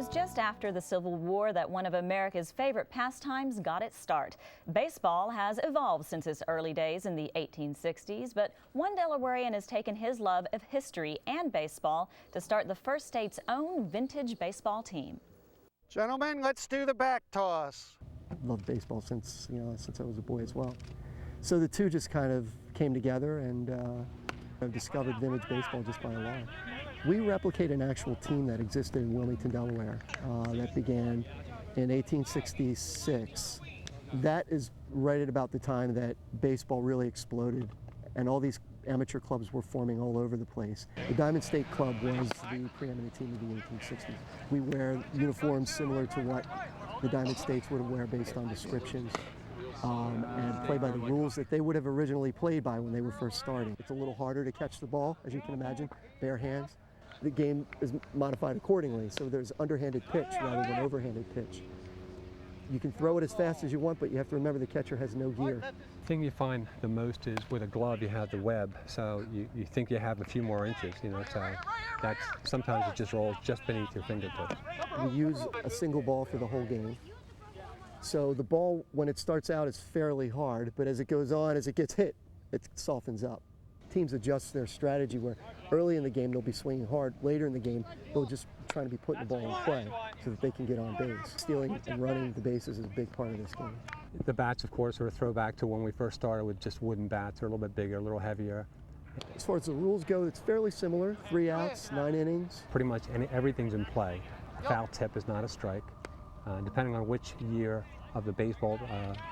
was just after the Civil War that one of America's favorite pastimes got its start. Baseball has evolved since its early days in the 1860s, but one Delawarean has taken his love of history and baseball to start the first state's own vintage baseball team. Gentlemen, let's do the back toss. I've loved baseball since I was a boy as well. So the two just kind of came together, and I've discovered vintage baseball just by a lot. We replicate an actual team that existed in Wilmington, Delaware, that began in 1866. That is right at about the time that baseball really exploded, and all these amateur clubs were forming all over the place. The Diamond State Club was the preeminent team of the 1860s. We wear uniforms similar to what the Diamond States would wear based on descriptions, and play by the rules that they would have originally played by when they were first starting. It's a little harder to catch the ball, as you can imagine, bare hands. The game is modified accordingly, so there's underhanded pitch rather than overhanded pitch. You can throw it as fast as you want, but you have to remember the catcher has no gear. The thing you find the most is with a glove you have the web, so you think you have a few more inches, so that's sometimes it just rolls just beneath your fingertips. We use a single ball for the whole game. So the ball, when it starts out, is fairly hard, but as it goes on, as it gets hit, it softens up. Teams adjust their strategy where early in the game they'll be swinging hard, later in the game they'll just trying to be putting the ball in play so that they can get on base. Stealing and running the bases is a big part of this game. The bats, of course, are a throwback to when we first started with just wooden bats. They're a little bit bigger, a little heavier. As far as the rules go, it's fairly similar. 3 outs, 9 innings. Pretty much everything's in play. A foul tip is not a strike. Depending on which year of the baseball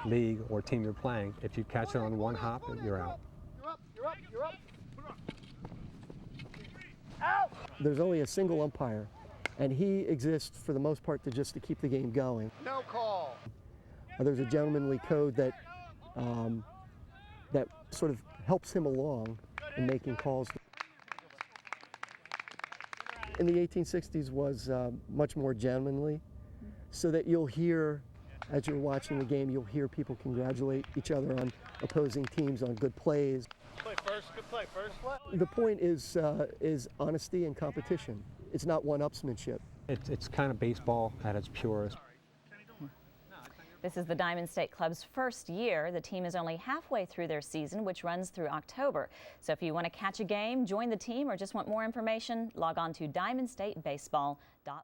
league or team you're playing, if you catch it on one hop, you're out. You're up. Out! There's only a single umpire, and he exists for the most part to keep the game going. No call. There's a gentlemanly code that that sort of helps him along in making calls. In the 1860s was much more gentlemanly, so that you'll hear, as you're watching the game, you'll hear people congratulate each other on opposing teams on good plays. Good play first. The point is honesty and competition. It's not one-upsmanship. It's kind of baseball at its purest. This is the Diamond State Club's first year. The team is only halfway through their season, which runs through October. So if you want to catch a game, join the team, or just want more information, log on to diamondstatebaseball.org.